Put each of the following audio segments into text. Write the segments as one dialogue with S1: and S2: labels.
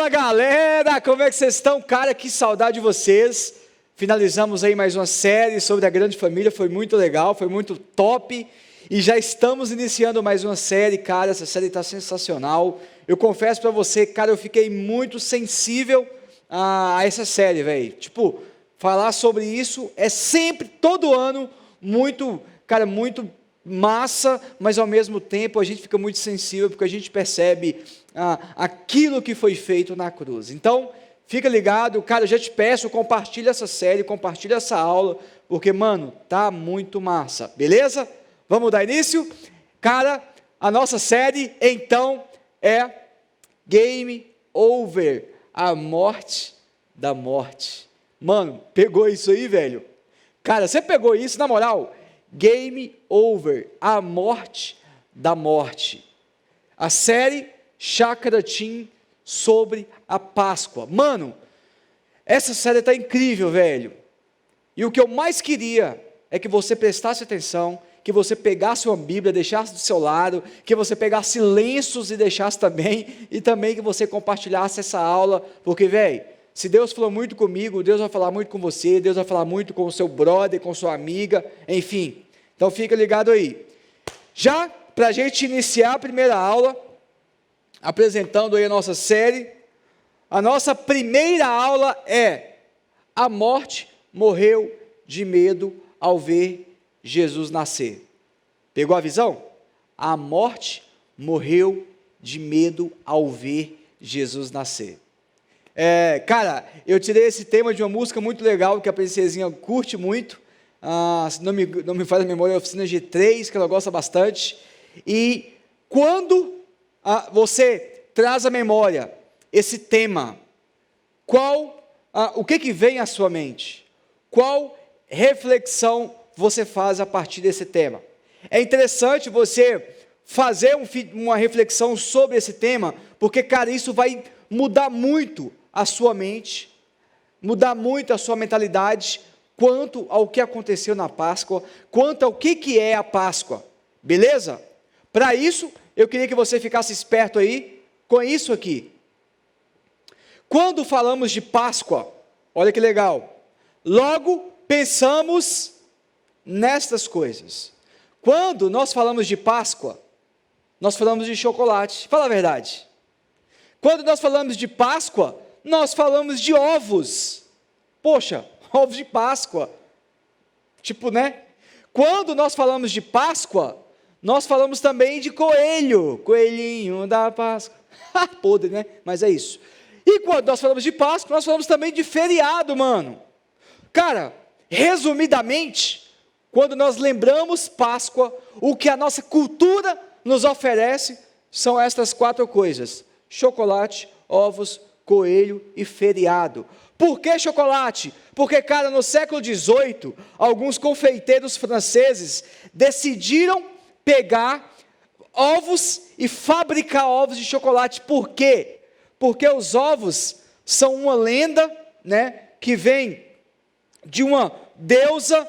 S1: Fala galera, como é que vocês estão? Cara, que saudade de vocês. Finalizamos aí mais uma série sobre a grande família, foi muito legal, foi muito top. E já estamos iniciando mais uma série, cara, essa série está sensacional. Eu confesso para você, cara, eu fiquei muito sensível a essa série, velho. Tipo, falar sobre isso é sempre, todo ano, muito, cara, muito massa, mas ao mesmo tempo a gente fica muito sensível, porque a gente percebe aquilo que foi feito na cruz. Então, fica ligado, cara, eu já te peço, compartilha essa série, compartilha essa aula, porque, mano, tá muito massa, beleza? Vamos dar início? Cara, a nossa série, então, é Game Over, a morte da morte. Mano, pegou isso aí, velho? Cara, você pegou isso, na moral? Game Over, a morte da morte. A série Chácara Team sobre a Páscoa. Mano, essa série está incrível, velho. E o que eu mais queria é que você prestasse atenção, que você pegasse uma Bíblia, deixasse do seu lado, que você pegasse lenços e deixasse também, e também que você compartilhasse essa aula, porque, velho, se Deus falou muito comigo, Deus vai falar muito com você, Deus vai falar muito com o seu brother, com sua amiga, enfim. Então fica ligado aí. Já para a gente iniciar a primeira aula, apresentando aí a nossa série, a nossa primeira aula é: a morte morreu de medo ao ver Jesus nascer. Pegou a visão? A morte morreu de medo ao ver Jesus nascer. Cara, eu tirei esse tema de uma música muito legal, que a princesinha curte muito, se não me falha a memória, é a Oficina G3, que ela gosta bastante, e quando você traz à memória esse tema, o que vem à sua mente? Qual reflexão você faz a partir desse tema? É interessante você fazer uma reflexão sobre esse tema, porque, cara, isso vai mudar muito a sua mente, mudar muito a sua mentalidade, quanto ao que aconteceu na Páscoa, quanto ao que é a Páscoa, beleza? Para isso, eu queria que você ficasse esperto aí, com isso aqui. Quando falamos de Páscoa, olha que legal, logo pensamos nestas coisas. Quando nós falamos de Páscoa, nós falamos de chocolate, fala a verdade. Quando nós falamos de Páscoa, nós falamos de ovos. Poxa, ovos de Páscoa. Tipo, né? Quando nós falamos de Páscoa, nós falamos também de coelho. Coelhinho da Páscoa. Podre, né? Mas é isso. E quando nós falamos de Páscoa, nós falamos também de feriado, mano. Cara, resumidamente, quando nós lembramos Páscoa, o que a nossa cultura nos oferece são estas 4 coisas: chocolate, ovos, coelho e feriado. Por que chocolate? Porque, cara, no século XVIII, alguns confeiteiros franceses decidiram pegar ovos e fabricar ovos de chocolate. Por quê? Porque os ovos são uma lenda, né, que vem de uma deusa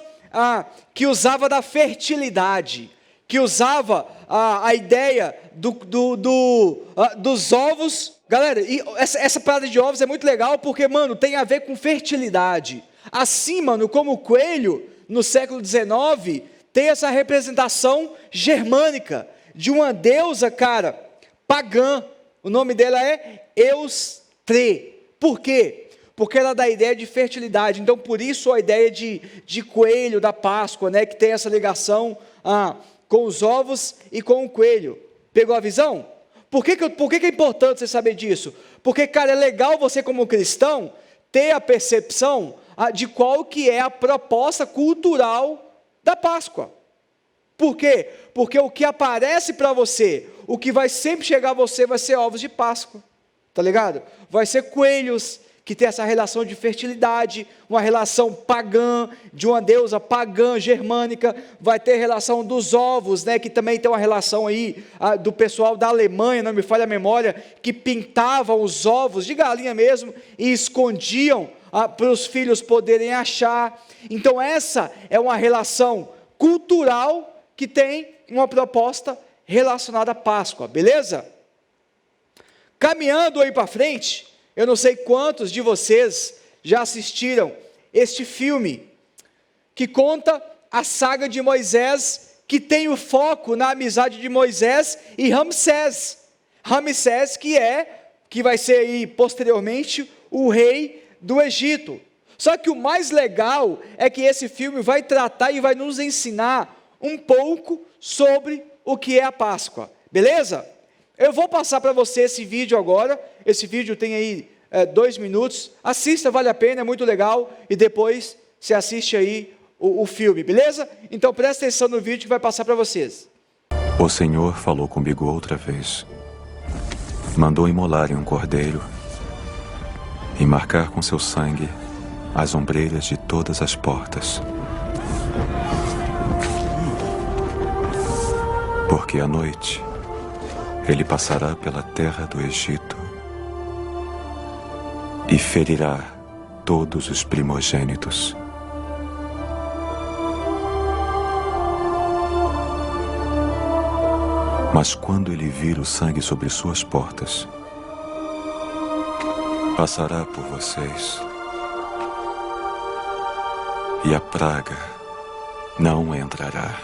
S1: que usava da fertilidade, que usava a ideia dos ovos. Galera, e essa parada de ovos é muito legal, porque, mano, tem a ver com fertilidade. Assim, mano, como o coelho, no século XIX, tem essa representação germânica, de uma deusa, cara, pagã. O nome dela é Eustre. Por quê? Porque ela dá a ideia de fertilidade. Então, por isso a ideia de coelho da Páscoa, né, que tem essa ligação com os ovos e com o coelho. Pegou a visão? Por que é importante você saber disso? Porque, cara, é legal você, como cristão, ter a percepção de qual que é a proposta cultural da Páscoa. Por quê? Porque o que aparece para você, o que vai sempre chegar a você, vai ser ovos de Páscoa. Tá ligado? Vai ser coelhos, que tem essa relação de fertilidade, uma relação pagã, de uma deusa pagã germânica. Vai ter relação dos ovos, né, que também tem uma relação aí do pessoal da Alemanha, não me falha a memória, que pintavam os ovos de galinha mesmo e escondiam para os filhos poderem achar. Então essa é uma relação cultural que tem uma proposta relacionada à Páscoa, beleza? Caminhando aí para frente, Eu não sei quantos de vocês já assistiram este filme, que conta a saga de Moisés, que tem o foco na amizade de Moisés e Ramsés. Ramsés que vai ser aí posteriormente o rei do Egito. Só que o mais legal é que esse filme vai tratar e vai nos ensinar um pouco sobre o que é a Páscoa, beleza? Eu vou passar para você esse vídeo agora. Esse vídeo tem aí 2 minutos, assista, vale a pena, é muito legal, e depois você assiste aí o filme, beleza? Então presta atenção no vídeo que vai passar para vocês.
S2: O Senhor falou comigo outra vez. Mandou imolarem um cordeiro e marcar com seu sangue as ombreiras de todas as portas. Porque à noite ele passará pela terra do Egito e ferirá todos os primogênitos. Mas quando ele vir o sangue sobre suas portas, passará por vocês, e a praga não entrará.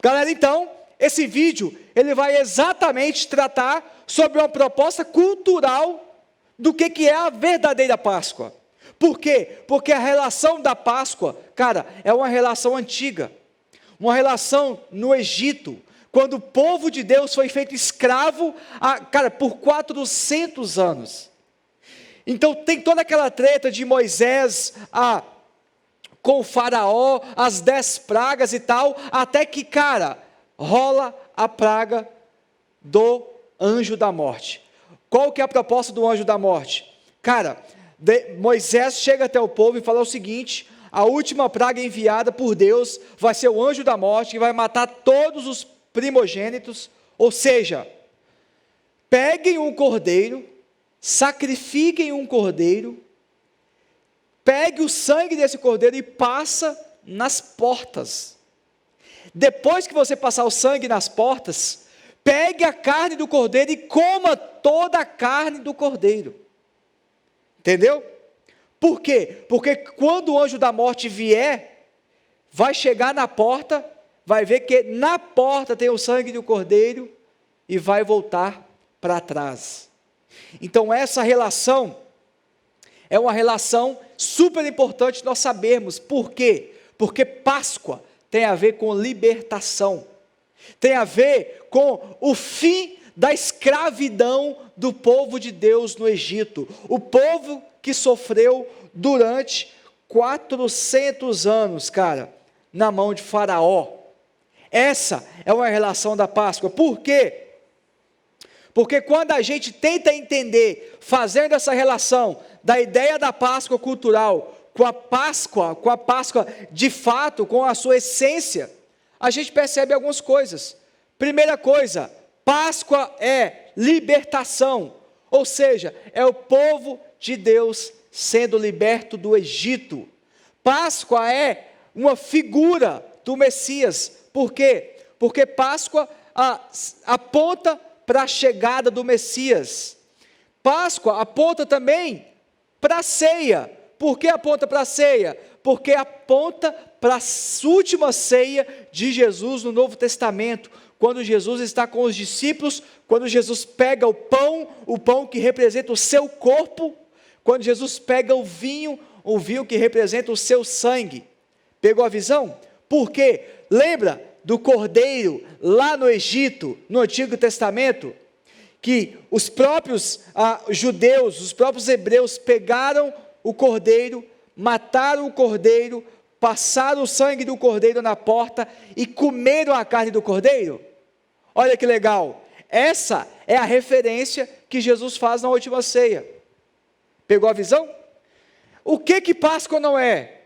S1: Galera, então, esse vídeo, ele vai exatamente tratar sobre uma proposta cultural do que é a verdadeira Páscoa. Por quê? Porque a relação da Páscoa, cara, é uma relação antiga. Uma relação no Egito, quando o povo de Deus foi feito escravo, por 400 anos. Então tem toda aquela treta de Moisés com o faraó, as 10 pragas e tal, até que, rola a praga do anjo da morte. Qual que é a proposta do anjo da morte? Moisés chega até o povo e fala o seguinte: a última praga enviada por Deus vai ser o anjo da morte, que vai matar todos os primogênitos, ou seja, peguem um cordeiro, sacrifiquem um cordeiro, pegue o sangue desse cordeiro e passa nas portas. Depois que você passar o sangue nas portas, pegue a carne do cordeiro e coma toda a carne do cordeiro. Entendeu? Por quê? Porque quando o anjo da morte vier, vai chegar na porta, vai ver que na porta tem o sangue do cordeiro e vai voltar para trás. Então essa relação é uma relação super importante nós sabermos. Por quê? Porque Páscoa tem a ver com libertação, tem a ver com o fim da escravidão do povo de Deus no Egito, o povo que sofreu durante 400 anos, cara, na mão de Faraó. Essa é uma relação da Páscoa. Por quê? Porque quando a gente tenta entender, fazendo essa relação da ideia da Páscoa cultural com a Páscoa de fato, com a sua essência, a gente percebe algumas coisas. Primeira coisa, Páscoa é libertação, ou seja, é o povo de Deus sendo liberto do Egito. Páscoa é uma figura do Messias. Por quê? Porque Páscoa aponta para a chegada do Messias. Páscoa aponta também para a ceia. Por que aponta para a ceia? Porque aponta para a última ceia de Jesus no Novo Testamento, quando Jesus está com os discípulos, quando Jesus pega o pão que representa o seu corpo, quando Jesus pega o vinho que representa o seu sangue. Pegou a visão? Por quê? Lembra do cordeiro lá no Egito, no Antigo Testamento, que os próprios judeus, os próprios hebreus pegaram o cordeiro, mataram o cordeiro, passaram o sangue do cordeiro na porta e comeram a carne do cordeiro? Olha que legal, essa é a referência que Jesus faz na última ceia. Pegou a visão? O que Páscoa não é?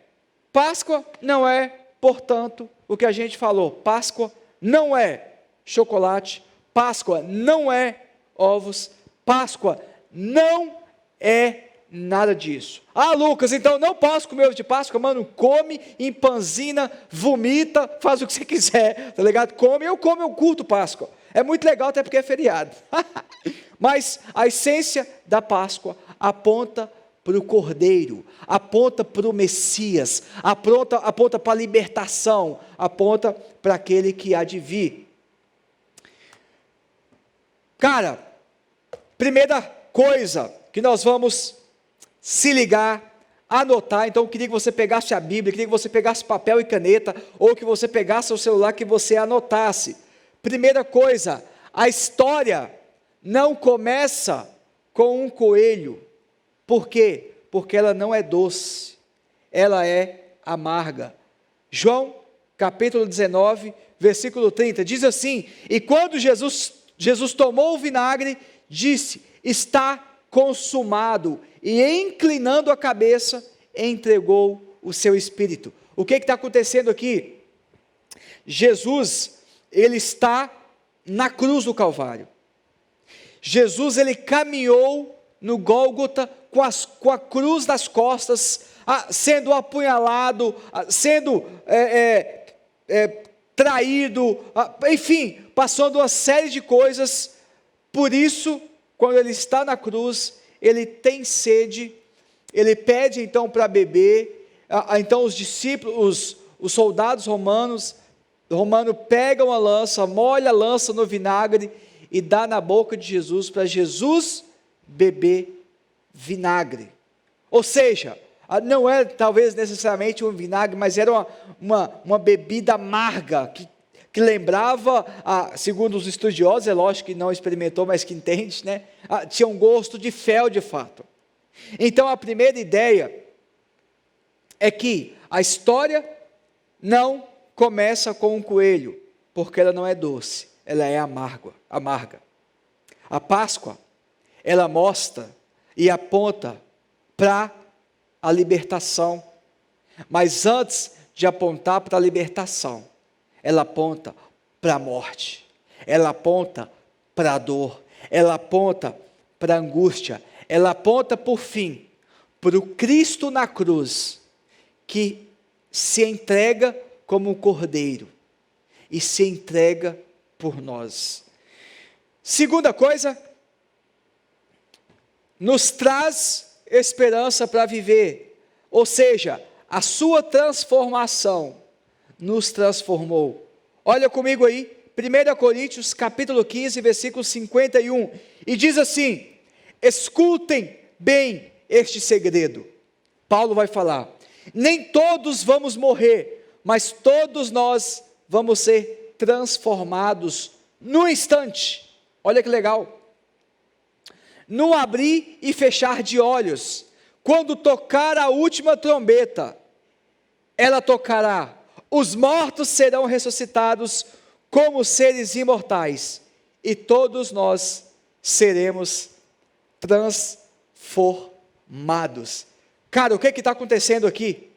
S1: Páscoa não é, portanto, o que a gente falou. Páscoa não é chocolate, Páscoa não é ovos, Páscoa não é nada disso. Lucas, então não posso comer ovo de Páscoa? Mano, come, empanzina, vomita, faz o que você quiser, tá ligado? Eu curto Páscoa. É muito legal, até porque é feriado. Mas a essência da Páscoa aponta para o Cordeiro, aponta para o Messias, aponta para a libertação, aponta para aquele que há de vir. Cara, primeira coisa que nós vamos se ligar, anotar, então eu queria que você pegasse a Bíblia, queria que você pegasse papel e caneta, ou que você pegasse o celular, que você anotasse. Primeira coisa, a história não começa com um coelho. Por quê? Porque ela não é doce, ela é amarga. João, capítulo 19, versículo 30, diz assim: e quando Jesus tomou o vinagre, disse, está consumado, e inclinando a cabeça, entregou o seu espírito. O que está acontecendo aqui? Jesus, ele está na cruz do Calvário. Jesus, ele caminhou no Gólgota com a cruz nas costas, sendo apunhalado, sendo traído, enfim, passando uma série de coisas. Por isso, quando ele está na cruz, ele tem sede, ele pede então para beber. Então os discípulos, os soldados romanos pegam a lança, molha a lança no vinagre e dá na boca de Jesus, para Jesus beber vinagre. Ou seja, não é talvez necessariamente um vinagre, mas era uma bebida amarga, que lembrava, segundo os estudiosos, é lógico que não experimentou, mas que entende, né? Tinha um gosto de fel de fato. Então a primeira ideia é que a história não começa com um coelho, porque ela não é doce, ela é amarga. A Páscoa, ela mostra e aponta para a libertação, mas antes de apontar para a libertação, ela aponta para a morte, ela aponta para a dor, ela aponta para a angústia, ela aponta por fim, para o Cristo na cruz, que se entrega como um cordeiro, e se entrega por nós. Segunda coisa, nos traz esperança para viver, ou seja, a sua transformação nos transformou. Olha comigo aí, 1 Coríntios capítulo 15, versículo 51, e diz assim: escutem bem este segredo. Paulo vai falar, nem todos vamos morrer, mas todos nós vamos ser transformados no instante, Olha que legal. No abrir e fechar de olhos, quando tocar a última trombeta, ela tocará, os mortos serão ressuscitados como seres imortais, e todos nós seremos transformados. Cara, o que está acontecendo aqui?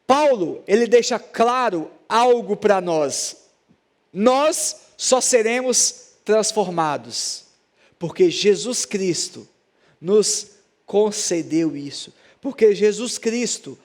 S1: Paulo, ele deixa claro algo para nós. Nós só seremos transformados, porque Jesus Cristo nos concedeu isso, porque Jesus Cristo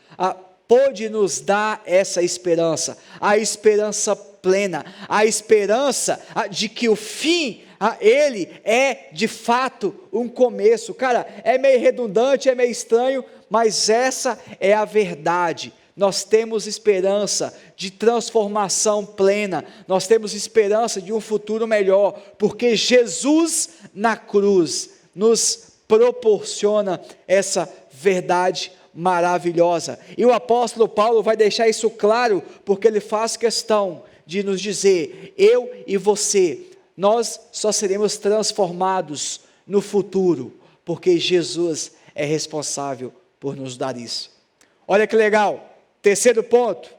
S1: pôde nos dar essa esperança, a esperança plena, a esperança de que o fim, ele é de fato um começo. Cara, é meio redundante, é meio estranho, mas essa é a verdade. Nós temos esperança de transformação plena, nós temos esperança de um futuro melhor, porque Jesus na cruz nos proporciona essa verdade maravilhosa. E o apóstolo Paulo vai deixar isso claro, porque ele faz questão de nos dizer: eu e você, nós só seremos transformados no futuro, porque Jesus é responsável por nos dar isso. Olha que legal. Terceiro ponto,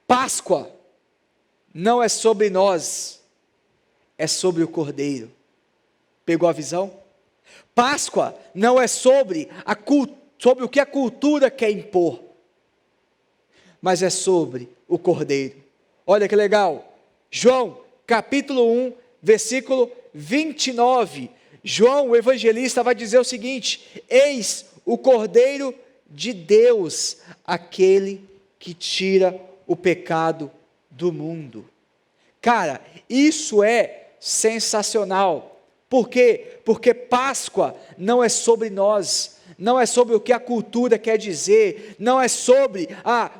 S1: Páscoa não é sobre nós, é sobre o Cordeiro. Pegou a visão? Páscoa não é sobre o que a cultura quer impor, mas é sobre o Cordeiro. Olha que legal, João capítulo 1, versículo 29, João o evangelista vai dizer o seguinte: eis o Cordeiro de Deus, aquele que tira o pecado do mundo. Cara, isso é sensacional. Por quê? Porque Páscoa não é sobre nós, não é sobre o que a cultura quer dizer, não é sobre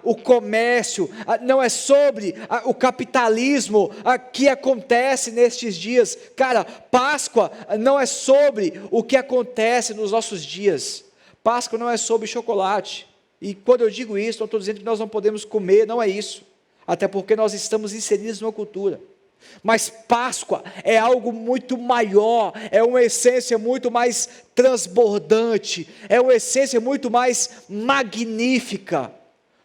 S1: o comércio, não é sobre o capitalismo que acontece nestes dias. Cara, Páscoa não é sobre o que acontece nos nossos dias. Páscoa não é sobre chocolate, e quando eu digo isso, não estou dizendo que nós não podemos comer, não é isso, até porque nós estamos inseridos numa cultura, mas Páscoa é algo muito maior, é uma essência muito mais transbordante, é uma essência muito mais magnífica,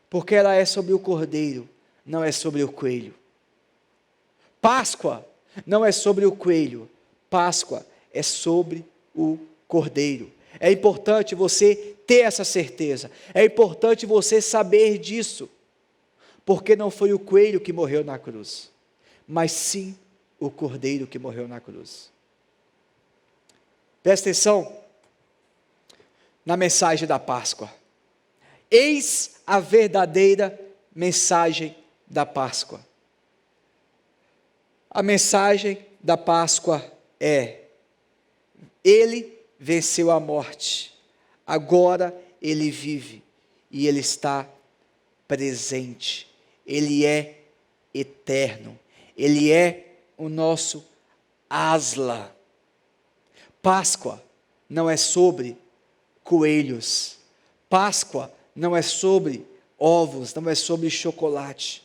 S1: porque ela é sobre o Cordeiro, não é sobre o coelho. Páscoa não é sobre o coelho, Páscoa é sobre o Cordeiro. É importante você ter essa certeza, é importante você saber disso, porque não foi o coelho que morreu na cruz, mas sim o Cordeiro que morreu na cruz. Presta atenção na mensagem da Páscoa. Eis a verdadeira mensagem da Páscoa. A mensagem da Páscoa é: Ele venceu a morte, agora Ele vive, e Ele está presente, Ele é eterno, Ele é o nosso Asla. Páscoa não é sobre coelhos, Páscoa não é sobre ovos, não é sobre chocolate,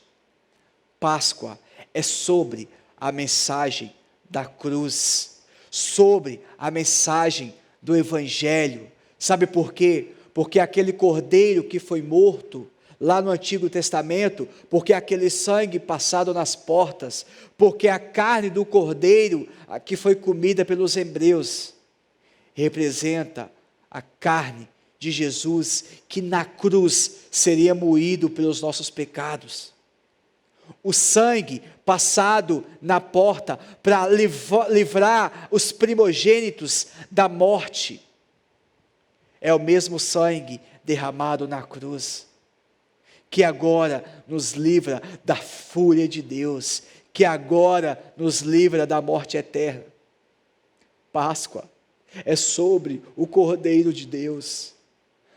S1: Páscoa é sobre a mensagem da cruz, sobre a mensagem do Evangelho. Sabe por quê? Porque aquele cordeiro que foi morto lá no Antigo Testamento, porque aquele sangue passado nas portas, porque a carne do cordeiro que foi comida pelos hebreus, representa a carne de Jesus, que na cruz seria moído pelos nossos pecados. O sangue passado na porta para livrar os primogênitos da morte, é o mesmo sangue derramado na cruz, que agora nos livra da fúria de Deus, que agora nos livra da morte eterna. Páscoa é sobre o Cordeiro de Deus,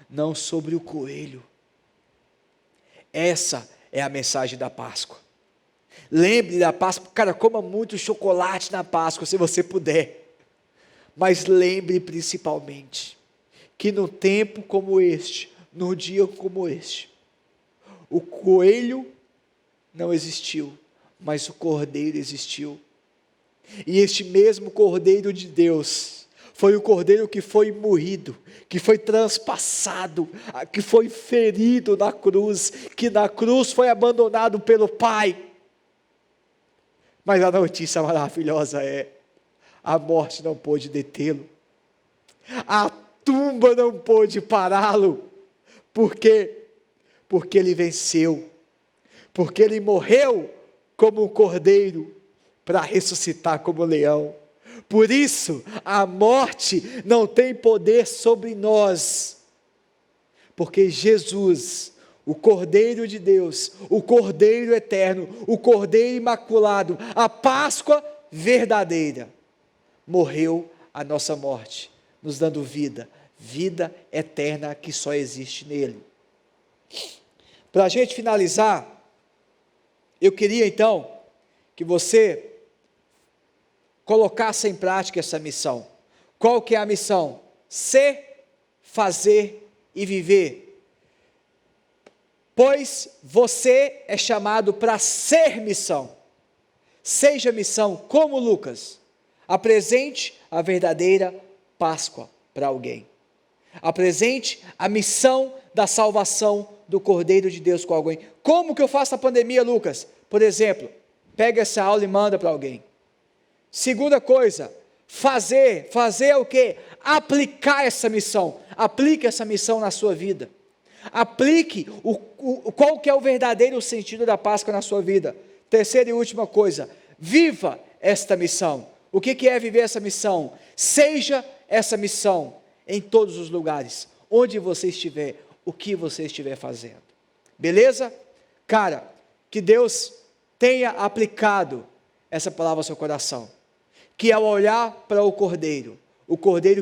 S1: não sobre o coelho. Essa é a mensagem da Páscoa. Lembre da Páscoa, cara, coma muito chocolate na Páscoa, se você puder, mas lembre principalmente, que no tempo como este, num dia como este, o coelho não existiu, mas o cordeiro existiu. E este mesmo Cordeiro de Deus foi o Cordeiro que foi moído, que foi transpassado, que foi ferido na cruz, que na cruz foi abandonado pelo Pai. Mas a notícia maravilhosa é: a morte não pôde detê-lo, a tumba não pôde pará-lo. Por quê? Porque ele venceu, porque ele morreu como um cordeiro, para ressuscitar como leão. Por isso, a morte não tem poder sobre nós, porque Jesus, o Cordeiro de Deus, o Cordeiro eterno, o Cordeiro imaculado, a Páscoa verdadeira, morreu a nossa morte, nos dando vida, vida eterna que só existe nele. Para a gente finalizar, eu queria então que você colocasse em prática essa missão. Qual que é a missão? Ser, fazer e viver. Pois você é chamado para ser missão. Seja missão como Lucas. Apresente a verdadeira Páscoa para alguém. Apresente a missão da salvação do Cordeiro de Deus com alguém. Como que eu faço na pandemia, Lucas? Por exemplo, pega essa aula e manda para alguém. Segunda coisa, fazer é o quê? Aplicar essa missão. Aplique essa missão na sua vida. Aplique qual que é o verdadeiro sentido da Páscoa na sua vida. Terceira e última coisa, viva esta missão. O que é viver essa missão? Seja essa missão em todos os lugares, onde você estiver, o que você estiver fazendo. Beleza? Cara, que Deus tenha aplicado essa palavra ao seu coração. Que ao olhar para o Cordeiro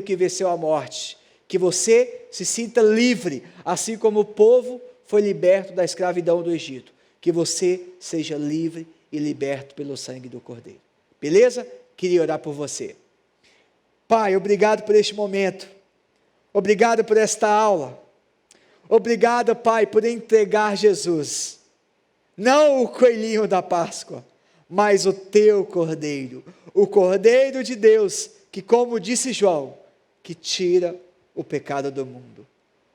S1: que venceu a morte, que você se sinta livre, assim como o povo foi liberto da escravidão do Egito, que você seja livre e liberto pelo sangue do Cordeiro. Beleza? Queria orar por você. Pai, obrigado por este momento, obrigado por esta aula, obrigado, Pai, por entregar Jesus, não o coelhinho da Páscoa, mas o teu Cordeiro, o Cordeiro de Deus, que, como disse João, que tira o pecado do mundo.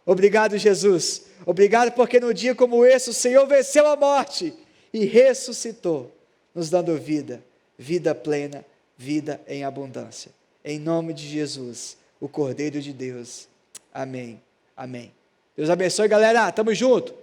S1: Obrigado, Jesus, obrigado porque no dia como esse o Senhor venceu a morte e ressuscitou, nos dando vida, vida plena, vida em abundância. Em nome de Jesus, o Cordeiro de Deus. Amém, amém. Deus abençoe, galera, tamo junto.